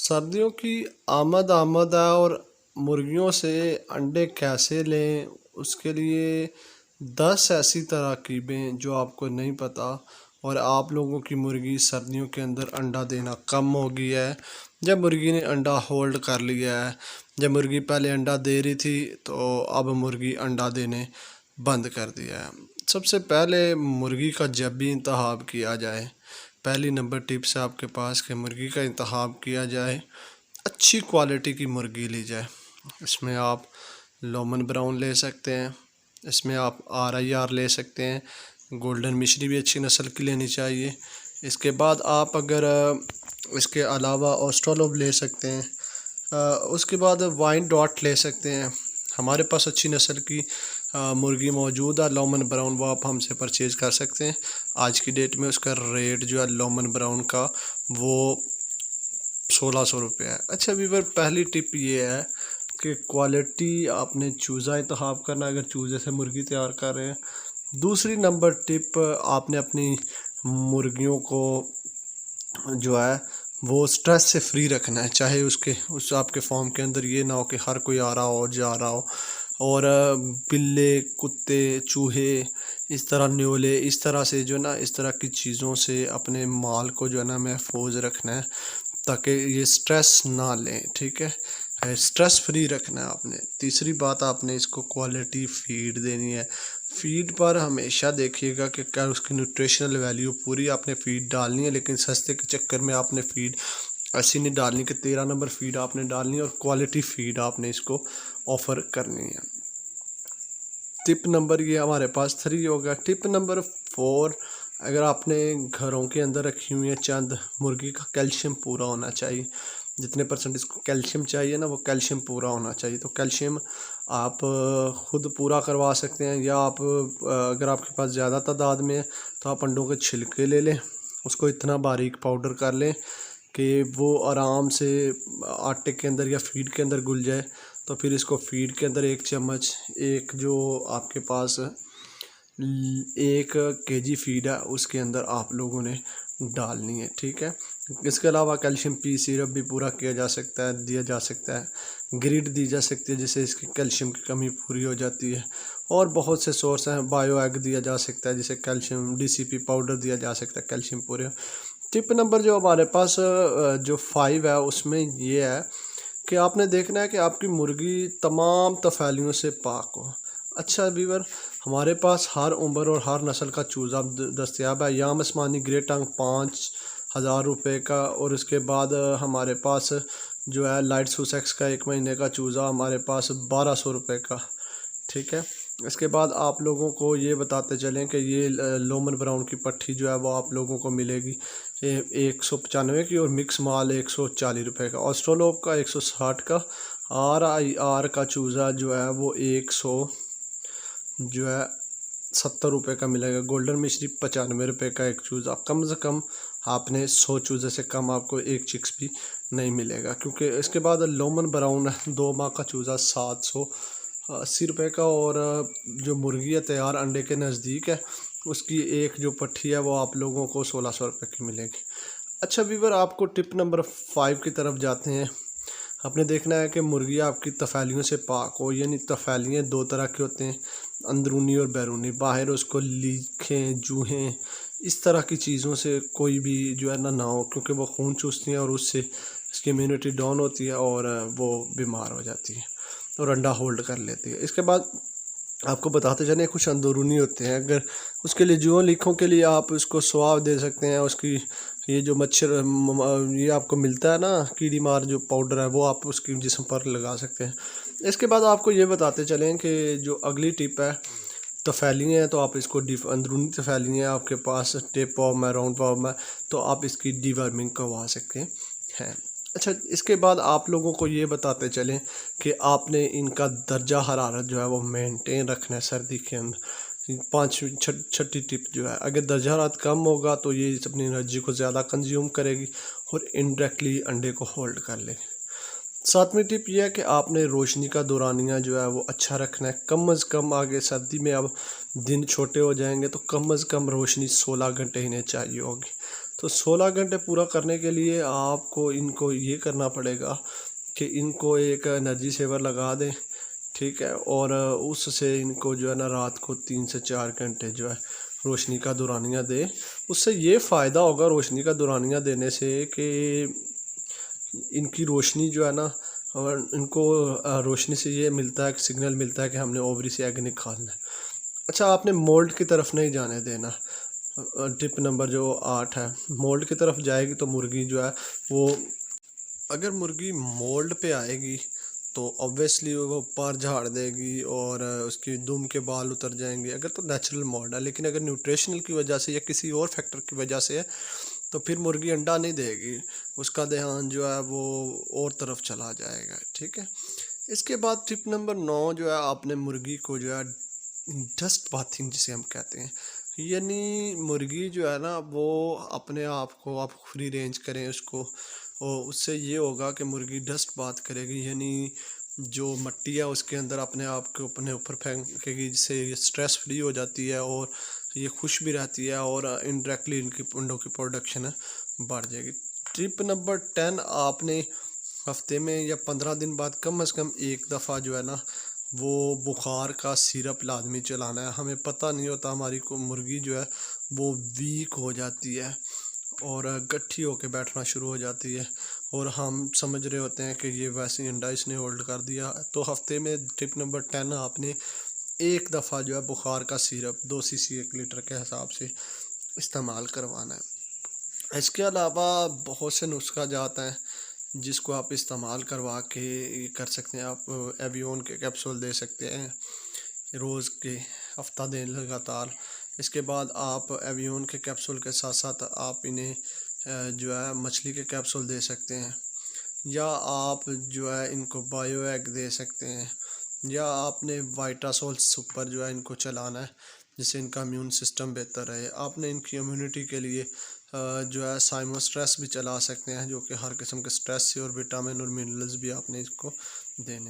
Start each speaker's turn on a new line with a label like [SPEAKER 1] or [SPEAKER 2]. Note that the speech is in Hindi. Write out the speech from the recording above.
[SPEAKER 1] सर्दियों की आमद है और मुर्गियों से अंडे कैसे लें उसके लिए 10 ऐसी तरकीबें जो आपको नहीं पता। और आप लोगों की मुर्गी सर्दियों के अंदर अंडा देना कम हो गई है, जब मुर्गी ने अंडा होल्ड कर लिया है। जब मुर्गी पहले अंडा दे रही थी तो अब मुर्गी अंडा देने बंद कर दिया है। सबसे पहले मुर्गी का जब भी इंतखाब किया जाए, पहली नंबर टिप्स है आपके पास कि मुर्गी का इंतखाब किया जाए, अच्छी क्वालिटी की मुर्गी ली जाए। इसमें आप लोमन ब्राउन ले सकते हैं, इसमें आप RIR ले सकते हैं, गोल्डन मिश्री भी अच्छी नस्ल की लेनी चाहिए। इसके बाद आप अगर इसके अलावा ऑस्ट्रेलोप ले सकते हैं। उसके बाद वाइन डॉट ले सकते हैं। हमारे पास अच्छी नस्ल की मुर्गी मौजूद है लोमन ब्राउन, वो आप हमसे परचेज़ कर सकते हैं। आज की डेट में उसका रेट जो है लोमन ब्राउन का वो 1600 रुपये है। अच्छा व्यूअर, पहली टिप ये है कि क्वालिटी आपने चूज़ा इंतखाब करना अगर चूज़े से मुर्गी तैयार कर रहे हैं। दूसरी नंबर टिप, आपने अपनी मुर्गियों को जो है वो स्ट्रेस से फ्री रखना है। चाहे उस आपके फार्म के अंदर ये ना हो कि हर कोई आ रहा हो और जा रहा हो, और बिल्ले, कुत्ते, चूहे, इस तरह न्योले, इस तरह से जो ना इस तरह की चीज़ों से अपने माल को जो है ना महफूज रखना है ताकि ये स्ट्रेस ना लें। ठीक है, स्ट्रेस फ्री रखना है आपने। तीसरी बात, आपने इसको क्वालिटी फीड देनी है। फीड पर हमेशा देखिएगा कि क्या उसकी न्यूट्रिशनल वैल्यू पूरी आपने फीड डालनी है, लेकिन सस्ते के चक्कर में आपने फीड ऐसी नहीं डालनी कि 13 नंबर फीड आपने डालनी है, और क्वालिटी फीड आपने इसको ऑफ़र करनी है। टिप नंबर ये हमारे पास 3 होगा। टिप नंबर 4, अगर आपने घरों के अंदर रखी हुई है चंद, मुर्गी का कैल्शियम पूरा होना चाहिए। जितने परसेंट इसको कैल्शियम चाहिए ना, वो कैल्शियम पूरा होना चाहिए। तो कैल्शियम आप ख़ुद पूरा करवा सकते हैं, या आप अगर आपके पास ज़्यादा तादाद में है तो आप अंडों के छिलके ले लें, उसको इतना बारीक पाउडर कर लें कि वो आराम से आटे के अंदर या फीड के अंदर घुल जाए। तो फिर इसको फीड के अंदर 1 चम्मच, एक जो आपके पास 1 kg फीड है उसके अंदर आप लोगों ने डालनी है। ठीक है, इसके अलावा कैल्शियम पी सिरप भी पूरा किया जा सकता है, दिया जा सकता है। ग्रिड दी जा सकती है जिससे इसकी कैल्शियम की कमी पूरी हो जाती है। और बहुत से सोर्स हैं, बायो एग दिया जा सकता है जिसे कैल्शियम, DCP पाउडर दिया जा सकता है कैल्शियम पूरे। टिप नंबर जो हमारे पास जो 5 है उसमें ये है कि आपने देखना है कि आपकी मुर्गी तमाम तफैलियों से पाक हो। अच्छा व्यूअर, हमारे पास हर उम्र और हर नस्ल का चूज़ा दस्तयाब है। याम आसमानी ग्रे टंग 5000 रुपये का, और उसके बाद हमारे पास जो है लाइट सुसेक्स का 1 महीने का चूज़ा हमारे पास 1200 रुपये का। ठीक है, इसके बाद आप लोगों को ये बताते चलें कि ये लोमन ब्राउन की पट्टी जो है वो आप लोगों को मिलेगी 195 की, और मिक्स माल 140 रुपये का, ऑस्ट्रोलोप का 160 का, RIR का चूज़ा जो है वो 170 रुपये का मिलेगा। गोल्डन मिश्री 95 रुपये का एक चूज़ा। कम से कम आपने 100 चूज़े से कम आपको एक चिक्स भी नहीं मिलेगा, क्योंकि इसके बाद लोमन ब्राउन 2 माह का चूज़ा 780 रुपये का, और जो मुर्गी है तैयार अंडे के नज़दीक है उसकी एक जो पट्टी है वो आप लोगों को 1600 रुपये की मिलेगी। अच्छा व्यूअर, आपको टिप नंबर 5 की तरफ जाते हैं। आपने देखना है कि मुर्गी आपकी तफैलियों से पाक हो, यानी तफैलियाँ 2 तरह के होते हैं, अंदरूनी और बैरूनी। बाहर उसको लीखें, जूहें, इस तरह की चीज़ों से कोई भी जो है ना हो, क्योंकि वो खून चूसती हैं और उससे इसकी इम्यूनिटी डाउन होती है और वो बीमार हो जाती है और अंडा होल्ड कर लेती है। इसके बाद आपको बताते चलें कुछ अंदरूनी होते हैं। अगर उसके लिए जुओं लीखों के लिए आप उसको स्वाब दे सकते हैं। उसकी ये जो मच्छर ये आपको मिलता है ना, कीड़ी मार जो पाउडर है, वो आप उसकी जिस्म पर लगा सकते हैं। इसके बाद आपको ये बताते चलें कि जो अगली टिप है, तफैलियाँ हैं तो आप इसको अंदरूनी तफैलियाँ आपके पास टेप पॉम है, राउंड पॉम है, तो आप इसकी डीवर्मिंग करवा सकते हैं। अच्छा, इसके बाद आप लोगों को ये बताते चलें कि आपने इनका दर्जा हरारत जो है वो मेंटेन रखना है सर्दी के अंदर। 6ठी टिप जो है, अगर दर्जा हरारत कम होगा तो ये अपनी एनर्जी को ज़्यादा कंज्यूम करेगी और इनडायरेक्टली अंडे को होल्ड कर लेगी। 7वीं टिप यह है कि आपने रोशनी का दौरानिया जो है वो अच्छा रखना है। कम अज़ कम, आगे सर्दी में अब दिन छोटे हो जाएंगे तो कम अज़ कम रोशनी 16 घंटे इन्हें चाहिए होगी। तो 16 घंटे पूरा करने के लिए आपको इनको ये करना पड़ेगा कि इनको एक एनर्जी सेवर लगा दें, ठीक है, और उससे इनको जो है ना रात को 3 से 4 घंटे जो है रोशनी का दौरानिया दें। उससे ये फ़ायदा होगा रोशनी का दौरानिया देने से कि इनकी रोशनी जो है ना, और इनको रोशनी से ये मिलता है, सिग्नल मिलता है कि हमने ओवरी से एग निकालना है। अच्छा, आपने मोल्ड की तरफ नहीं जाने देना। टिप नंबर जो 8 है, मोल्ड की तरफ जाएगी तो मुर्गी जो है वो, अगर मुर्गी मोल्ड पे आएगी तो ऑब्वियसली वो ऊपर झाड़ देगी और उसकी दुम के बाल उतर जाएंगे, अगर तो नेचुरल मोल्ड है। लेकिन अगर न्यूट्रिशनल की वजह से या किसी और फैक्टर की वजह से है तो फिर मुर्गी अंडा नहीं देगी, उसका ध्यान जो है वो और तरफ चला जाएगा, ठीक है। इसके बाद टिप नंबर 9 जो है, आपने मुर्गी को जो है डस्ट बाथिंग जिसे हम कहते हैं, यानी मुर्गी जो है ना वो अपने आप को आप फ्री रेंज करें उसको, और उससे ये होगा कि मुर्गी डस्ट बाथ करेगी, यानी जो मिट्टी है उसके अंदर अपने आप को अपने ऊपर फेंकेगी, जिससे ये स्ट्रेस फ्री हो जाती है और ये खुश भी रहती है और इनडायरेक्टली इनकी अंडों की प्रोडक्शन है बढ़ जाएगी। टिप नंबर 10, आपने हफ्ते में या 15 दिन बाद कम से कम एक दफ़ा जो है ना वो बुखार का सिरप लाजमी चलाना है। हमें पता नहीं होता, हमारी को मुर्गी जो है वो वीक हो जाती है और गट्ठी होके बैठना शुरू हो जाती है और हम समझ रहे होते हैं कि ये वैसे ही अंडा इसने होल्ड कर दिया। तो हफ्ते में टिप नंबर 10, आपने एक दफ़ा जो है बुखार का सिरप 2 सीसी 1 लीटर के हिसाब से इस्तेमाल करवाना है। इसके अलावा बहुत से नुस्खा जात हैं जिसको आप इस्तेमाल करवा के ये कर सकते हैं। आप एवियोन के कैप्सूल दे सकते हैं रोज़ के, हफ्ता दें लगातार। इसके बाद आप एवियोन के कैप्सूल के साथ साथ आप इन्हें जो है मछली के कैप्सूल दे सकते हैं, या आप जो है इनको बायो एग दे सकते हैं, या आपने वाइटासोल सुपर जो है इनको चलाना है जिससे इनका इम्यून सिस्टम बेहतर रहे। आपने इनकी इम्यूनिटी के लिए जो है साइमो स्ट्रेस भी चला सकते हैं, जो कि हर किस्म के स्ट्रेस से और विटामिन और मिनरल्स भी आपने इसको देने।